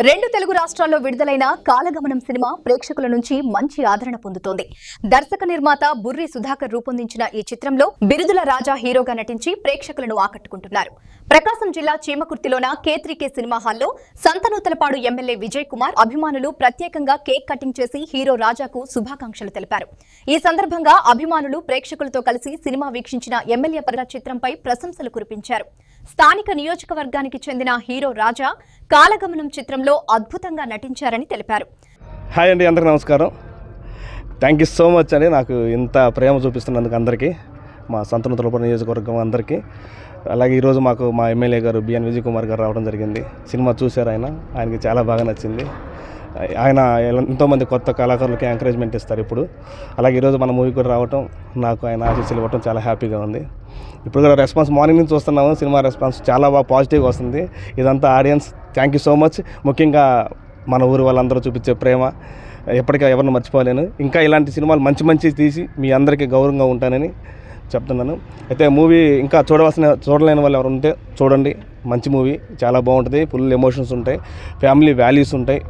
రెండు తెలుగు రాష్ట్రాల్లో విడుదలైన కాలగమనం సినిమా ప్రేక్షకుల నుంచి మంచి ఆదరణ పొందుతోంది. దర్శక నిర్మాత బుర్రి సుధాకర్ రూపొందించిన ఈ చిత్రంలో బిరుదుల రాజా హీరోగా నటించి ప్రేక్షకులను ఆకట్టుకుంటున్నారు. ప్రకాశం జిల్లా చీమకుర్తిలోన K3K సినిమా హాల్లో సంతనూతలపాడు ఎమ్మెల్యే విజయ్ కుమార్ అభిమానులు ప్రత్యేకంగా కేక్ కటింగ్ చేసి హీరో రాజాకు శుభాకాంక్షలు తెలిపారు. ఈ సందర్భంగా అభిమానులు ప్రేక్షకులతో కలిసి సినిమా వీక్షించిన ఎమ్మెల్యే పర్ల చిత్రంపై ప్రశంసలు కురిపించారు. స్థానిక నియోజకవర్గానికి చెందిన హీరో రాజా కాలగమనం చిత్రంలో అద్భుతంగా నటించారని తెలిపారు. హాయ్ అండి, అందరికీ నమస్కారం. థ్యాంక్ యూ సో మచ్ అండి నాకు ఇంత ప్రేమ చూపిస్తున్నందుకు అందరికీ, మా సంతనూతలపాడు నియోజకవర్గం అందరికీ. అలాగే ఈరోజు మాకు మా ఎమ్మెల్యే గారు బిఎన్ విజయ్ కుమార్ గారు రావడం జరిగింది. సినిమా చూశారు, ఆయనకి చాలా బాగా నచ్చింది. ఆయన ఎంతోమంది కొత్త కళాకారులకి ఎంకరేజ్మెంట్ ఇస్తారు ఇప్పుడు. అలాగే ఈరోజు మన మూవీ కూడా రావటం, నాకు ఆయన ఆశీస్సులు ఇవ్వటం చాలా హ్యాపీగా ఉంది. ఇప్పుడు కూడా రెస్పాన్స్ మార్నింగ్ నుంచి చూస్తున్నాము, సినిమా రెస్పాన్స్ చాలా బాగా పాజిటివ్గా వస్తుంది. ఇదంతా audience, thank you so much. ముఖ్యంగా మన ఊరు వాళ్ళందరూ చూపించే ప్రేమ ఎప్పటికీ ఎవరిని మర్చిపోలేను. ఇంకా ఇలాంటి సినిమాలు మంచి తీసి మీ అందరికీ గౌరవంగా ఉంటానని చెప్తున్నాను. అయితే మూవీ ఇంకా చూడలేని వాళ్ళు ఎవరు ఉంటే చూడండి. మంచి మూవీ, చాలా బాగుంటుంది. ఫుల్ ఎమోషన్స్ ఉంటాయి, ఫ్యామిలీ వాల్యూస్ ఉంటాయి.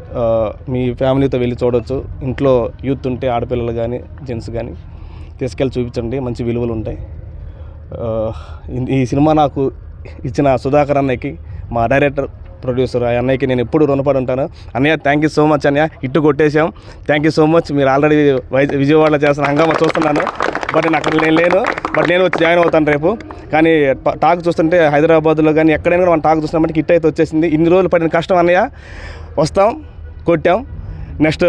మీ ఫ్యామిలీతో వెళ్ళి చూడవచ్చు. ఇంట్లో యూత్ ఉంటే ఆడపిల్లలు కానీ జెంట్స్ కానీ తీసుకెళ్ళి చూపించండి, మంచి విలువలు ఉంటాయి. ఈ సినిమా నాకు ఇచ్చిన సుధాకర్ అన్నయ్యకి, మా డైరెక్టర్ ప్రొడ్యూసర్ ఆ అన్నయ్యకి నేను ఎప్పుడు రుణపడి ఉంటాను. అన్నయ్య థ్యాంక్ యూ సో మచ్ అన్నయ్య, ఇట్టు కొట్టేశాం. Thank you so much. మీరు ఆల్రెడీ విజయవాడలో చేస్తున్న హంగామా చూస్తున్నాను, బట్ నేను అక్కడ లేను. బట్ నేను వచ్చి జాయిన్ అవుతాను రేపు. కానీ టాక్ చూస్తుంటే హైదరాబాద్లో కానీ ఎక్కడైనా కూడా మనం టాక్ చూస్తున్నామంటే హిట్ అయితే వచ్చేసింది. ఇన్ని రోజులు పడిన కష్టం అన్నయ్య, వస్తాం, కొట్టాం. నెక్స్ట్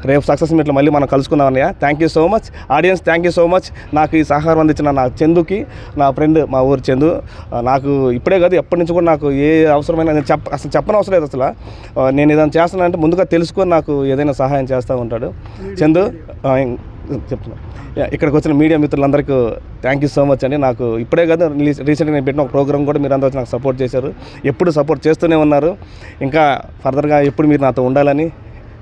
రేపు సక్సెస్ మీట్లో మళ్ళీ మనం కలుసుకుందాం అన్నయ్య. Thank you so much. Audience thank you so much. నాకు ఈ సహకారం అందించిన నా చందుకి, నా ఫ్రెండ్ మా ఊరు చందు, నాకు ఇప్పుడే కాదు ఎప్పటి నుంచి కూడా నాకు ఏ అవసరమైనా నేను అసలు చెప్పనవసరం లేదు. అసలు నేను ఏదైనా చేస్తున్నానంటే ముందుగా తెలుసుకొని నాకు ఏదైనా సహాయం చేస్తూ ఉంటాడు చందు. చెప్తున్నా, ఇక్కడికి వచ్చిన మీడియా మిత్రులందరికీ థ్యాంక్ యూ సో మచ్ అండి. నాకు ఇప్పుడే కాదు, రీసెంట్గా నేను పెట్టిన ఒక ప్రోగ్రామ్ కూడా మీరు అందరూ వచ్చి నాకు సపోర్ట్ చేశారు, ఎప్పుడు సపోర్ట్ చేస్తూనే ఉన్నారు. ఇంకా ఫర్దర్గా ఎప్పుడు మీరు నాతో ఉండాలని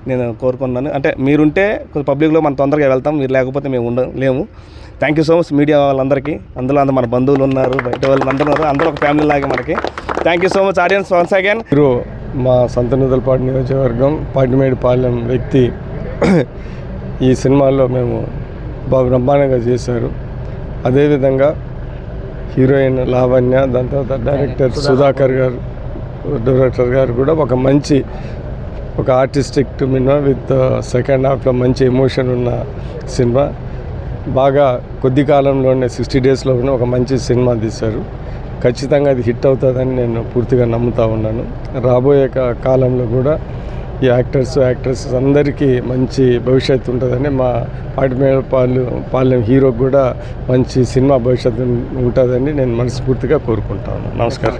నేను కోరుకున్నాను. అంటే మీరుంటే పబ్లిక్లో మనం తొందరగా వెళ్తాం, మీరు లేకపోతే మేము లేము. Thank you so much media వాళ్ళందరికీ. అందులో మన బంధువులు ఉన్నారు, బయట వాళ్ళు అందరూ ఉన్నారు, అందరూ ఒక ఫ్యామిలీ లాగే మనకి. Thank you so much audience once again. మీరు మా సంతనూతలపాడు నియోజకవర్గం పాటిమేడిపాలెం వ్యక్తి ఈ సినిమాలో మేము బాగా బ్రహ్మాండంగా చేశారు. అదేవిధంగా హీరోయిన్ లావణ్య, దాని తర్వాత డైరెక్టర్ సుధాకర్ గారు కూడా ఒక మంచి ఒక ఆర్టిస్టిక్ సినిమా విత్ సెకండ్ హాఫ్లో మంచి ఎమోషన్ ఉన్న సినిమా. బాగా కొద్ది కాలంలోనే 60 డేస్లోనే ఒక మంచి సినిమా తీశారు. ఖచ్చితంగా అది హిట్ అవుతుందని నేను పూర్తిగా నమ్ముతా ఉన్నాను. రాబోయే కాలంలో కూడా ఈ యాక్ట్రెస్ అందరికీ మంచి భవిష్యత్తు ఉంటుందని, మా పాటిమేడిపాలెం హీరోకి కూడా మంచి సినిమా భవిష్యత్తు ఉంటుందని నేను మనస్ఫూర్తిగా కోరుకుంటాను. నమస్కారం.